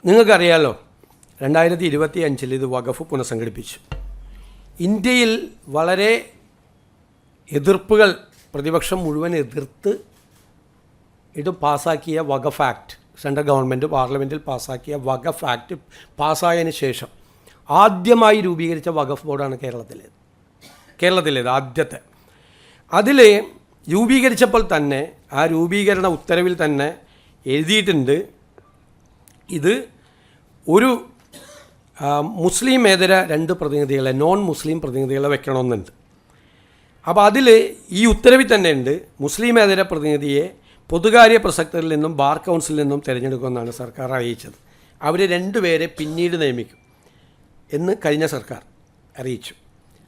നിങ്ങൾക്കറിയാലോ 2025 ഇത് വഖഫ് പുനഃസംഘടിപ്പിച്ചു. ഇന്ത്യയിൽ വളരെ എതിർപ്പുകൾ പ്രതിപക്ഷം മുഴുവൻ എതിർത്ത് ഇത് പാസ്സാക്കിയ വഖഫ് ആക്ട്, സെൻട്രൽ ഗവൺമെൻറ് പാർലമെൻറ്റിൽ പാസ്സാക്കിയ വഖഫ് ആക്ട് പാസ്സായതിനു ശേഷം ആദ്യമായി രൂപീകരിച്ച വഖഫ് ബോർഡാണ് കേരളത്തിലേത് ആദ്യത്തെ. അതിൽ രൂപീകരിച്ചപ്പോൾ തന്നെ ആ രൂപീകരണ ഉത്തരവിൽ തന്നെ എഴുതിയിട്ടുണ്ട്, ഇത് ഒരു മുസ്ലിമേതര 2 പ്രതിനിധികളെ, നോൺ മുസ്ലിം പ്രതിനിധികളെ വെക്കണമെന്നുണ്ട്. അപ്പോൾ അതിൽ ഈ ഉത്തരവിൽ തന്നെ ഉണ്ട്, മുസ്ലിമേതര പ്രതിനിധിയെ പൊതുകാര്യ പ്രസക്തരിൽ നിന്നും ബാർ കൗൺസിലിൽ നിന്നും തിരഞ്ഞെടുക്കുമെന്നാണ് സർക്കാർ അറിയിച്ചത്. അവർ 2 പേരെ പിന്നീട് നിയമിക്കും എന്ന് കഴിഞ്ഞ സർക്കാർ അറിയിച്ചു.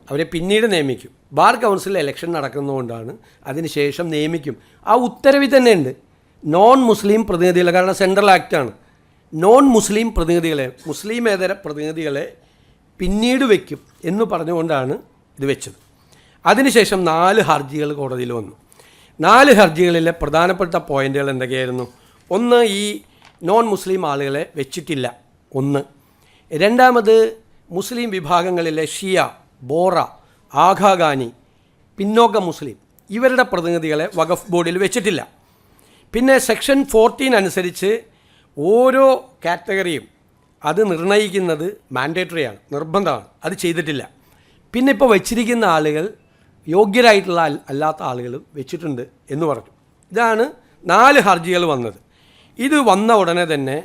അവരെ പിന്നീട് നിയമിക്കും. ബാർ കൗൺസിൽ ഇലക്ഷൻ നടക്കുന്നതുകൊണ്ടാണ് അതിനുശേഷം നിയമിക്കും. ആ ഉത്തരവിൽ തന്നെ ഉണ്ട് നോൺ മുസ്ലിം പ്രതിനിധികളെ, കാരണം സെൻട്രൽ ആക്റ്റാണ്. നോൺ മുസ്ലിം പ്രതിനിധികളെ, മുസ്ലിമേതര പ്രതിനിധികളെ പിന്നീട് വയ്ക്കും എന്ന് പറഞ്ഞുകൊണ്ടാണ് ഇത് വെച്ചത്. അതിനുശേഷം 4 ഹർജികൾ കോടതിയിൽ വന്നു. 4 ഹർജികളിലെ പ്രധാനപ്പെട്ട പോയിൻ്റുകൾ എന്തൊക്കെയായിരുന്നു? ഒന്ന്, ഈ നോൺ മുസ്ലിം ആളുകളെ വെച്ചിട്ടില്ല. ഒന്ന്. രണ്ടാമത്, മുസ്ലിം വിഭാഗങ്ങളിലെ ഷിയ, ബോറ, ആഘാഖാനി, പിന്നോക്ക മുസ്ലിം ഇവരുടെ പ്രതിനിധികളെ വഖഫ് ബോർഡിൽ വെച്ചിട്ടില്ല. പിന്നെ സെക്ഷൻ 14 അനുസരിച്ച് ഓരോ കാറ്റഗറിയും അത് നിർണ്ണയിക്കുന്നത് മാൻഡേറ്ററിയാണ്, നിർബന്ധമാണ്. അത് ചെയ്തിട്ടില്ല. പിന്നെ ഇപ്പോൾ വെച്ചിരിക്കുന്ന ആളുകൾ യോഗ്യരായിട്ടുള്ള അല്ലാത്ത ആളുകളും വെച്ചിട്ടുണ്ട് എന്ന് പറഞ്ഞു. ഇതാണ് 4 ഹർജികൾ വന്നത്. ഇത് വന്ന ഉടനെ തന്നെ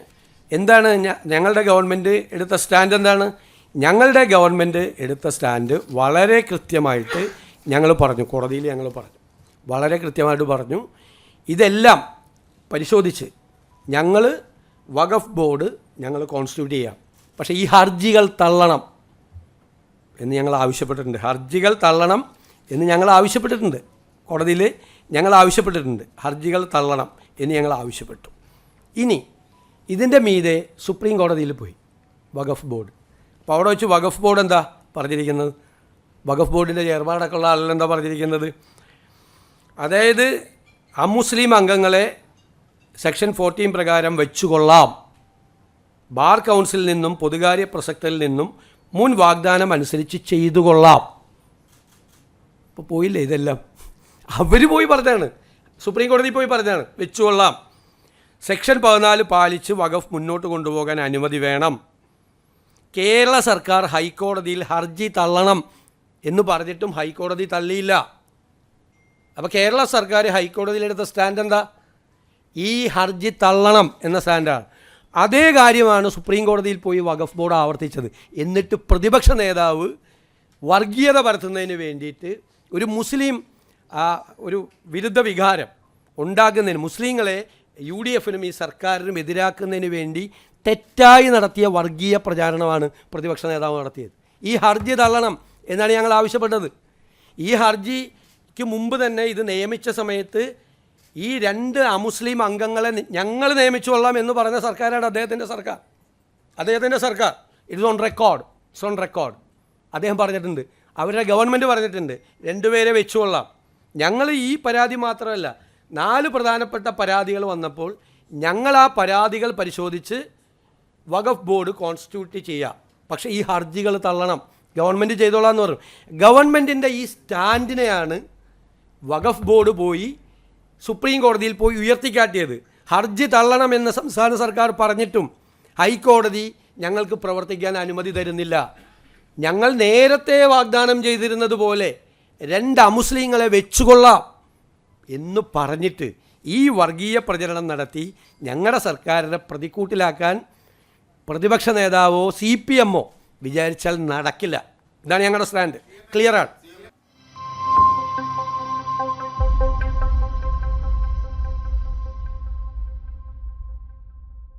എന്താണ് ഞങ്ങളുടെ ഗവൺമെൻറ് എടുത്ത സ്റ്റാൻഡ്? എന്താണ് ഞങ്ങളുടെ ഗവൺമെൻറ് എടുത്ത സ്റ്റാൻഡ്? വളരെ കൃത്യമായിട്ട് ഞങ്ങൾ പറഞ്ഞു, കോടതിയിൽ ഞങ്ങൾ പറഞ്ഞു, വളരെ കൃത്യമായിട്ട് പറഞ്ഞു, ഇതെല്ലാം പരിശോധിച്ച് ഞങ്ങൾ വഖഫ് ബോർഡ് ഞങ്ങൾ കോൺസ്റ്റിറ്റ്യൂട്ട് ചെയ്യാം, പക്ഷേ ഈ ഹർജികൾ തള്ളണം എന്ന് ഞങ്ങൾ ആവശ്യപ്പെട്ടിട്ടുണ്ട്. ഹർജികൾ തള്ളണം എന്ന് ഞങ്ങൾ ആവശ്യപ്പെട്ടിട്ടുണ്ട്. കോടതിയിൽ ഞങ്ങൾ ആവശ്യപ്പെട്ടിട്ടുണ്ട്, ഹർജികൾ തള്ളണം എന്ന് ഞങ്ങൾ ആവശ്യപ്പെട്ടു. ഇനി ഇതിൻ്റെ മീതെ സുപ്രീം കോടതിയിൽ പോയി വഖഫ് ബോർഡ്. അപ്പോൾ അവിടെ വെച്ച് വഖഫ് ബോർഡ് എന്താ പറഞ്ഞിരിക്കുന്നത്? വഖഫ് ബോർഡിൻ്റെ ചെയർമാനടക്കമുള്ള ആളുകളെന്താ പറഞ്ഞിരിക്കുന്നത്? അതായത് അമുസ്ലിം അംഗങ്ങളെ സെക്ഷൻ 14 പ്രകാരം വെച്ചുകൊള്ളാം, ബാർ കൗൺസിലിൽ നിന്നും പൊതുകാര്യ പ്രസക്തരിൽ നിന്നും മുൻ വാഗ്ദാനം അനുസരിച്ച് ചെയ്തു കൊള്ളാം. ഇപ്പോൾ പോയില്ലേ ഇതെല്ലാം? അവർ പോയി പറഞ്ഞാണ്, സുപ്രീം കോടതി പോയി പറഞ്ഞാണ് വെച്ചുകൊള്ളാം. സെക്ഷൻ 14 പാലിച്ച് വഖഫ് മുന്നോട്ട് കൊണ്ടുപോകാൻ അനുമതി വേണം. കേരള സർക്കാർ ഹൈക്കോടതിയിൽ ഹർജി തള്ളണം എന്ന് പറഞ്ഞിട്ടും ഹൈക്കോടതി തള്ളിയില്ല. അപ്പോൾ കേരള സർക്കാർ ഹൈക്കോടതിയിലെടുത്ത സ്റ്റാൻഡ് എന്താ? ഈ ഹർജി തള്ളണം എന്ന സ്റ്റാൻഡാണ്. അതേ കാര്യമാണ് സുപ്രീം കോടതിയിൽ പോയി വഖഫ് ബോർഡ് ആവർത്തിച്ചത്. എന്നിട്ട് പ്രതിപക്ഷ നേതാവ് വർഗീയത പരത്തുന്നതിന് വേണ്ടിയിട്ട് ഒരു മുസ്ലിം ഒരു വിരുദ്ധ വികാരം ഉണ്ടാക്കുന്നതിന്, മുസ്ലിങ്ങളെ UDFനും ഈ സർക്കാരിനും എതിരാക്കുന്നതിന് വേണ്ടി തെറ്റായി നടത്തിയ വർഗീയ പ്രചാരണമാണ് പ്രതിപക്ഷ നേതാവ് നടത്തിയത്. ഈ ഹർജി തള്ളണം എന്നാണ് ഞങ്ങൾ ആവശ്യപ്പെട്ടത്. ഈ ഹർജിക്ക് മുമ്പ് തന്നെ ഇത് നിയമിച്ച സമയത്ത് ഈ 2 അമുസ്ലിം അംഗങ്ങളെ ഞങ്ങൾ നിയമിച്ചുകൊള്ളാം എന്ന് പറഞ്ഞ സർക്കാരാണ് അദ്ദേഹത്തിൻ്റെ സർക്കാർ. It's on record. അദ്ദേഹം പറഞ്ഞിട്ടുണ്ട്, അവരുടെ ഗവൺമെൻറ് പറഞ്ഞിട്ടുണ്ട് 2 പേരെ വെച്ചുകൊള്ളാം. ഞങ്ങൾ ഈ പരാതി മാത്രമല്ല, 4 പ്രധാനപ്പെട്ട പരാതികൾ വന്നപ്പോൾ ഞങ്ങൾ ആ പരാതികൾ പരിശോധിച്ച് വഖഫ് ബോർഡ് കോൺസ്റ്റിറ്റ്യൂട്ട് ചെയ്യാം, പക്ഷേ ഈ ഹർജികൾ തള്ളണം, ഗവൺമെൻറ് ചെയ്തോളാം എന്ന് പറഞ്ഞു. ഗവൺമെൻറ്റിൻ്റെ ഈ സ്റ്റാൻഡിനെയാണ് വഖഫ് ബോർഡ് പോയി സുപ്രീം കോടതിയിൽ പോയി ഉയർത്തിക്കാട്ടിയത്. ഹർജി തള്ളണമെന്ന് സംസ്ഥാന സർക്കാർ പറഞ്ഞിട്ടും ഹൈക്കോടതി ഞങ്ങൾക്ക് പ്രവർത്തിക്കാൻ അനുമതി തരുന്നില്ല. ഞങ്ങൾ നേരത്തെ വാഗ്ദാനം ചെയ്തിരുന്നത് പോലെ 2 അമുസ്ലിങ്ങളെ വെച്ചുകൊള്ളാം എന്ന് പറഞ്ഞിട്ട് ഈ വർഗീയ പ്രചരണം നടത്തി ഞങ്ങളുടെ സർക്കാരിനെ പ്രതിക്കൂട്ടിലാക്കാൻ പ്രതിപക്ഷ നേതാവോ CPMോ വിചാരിച്ചാൽ നടക്കില്ല. ഇതാണ് ഞങ്ങളുടെ സ്റ്റാൻഡ്. ക്ലിയറാണ്.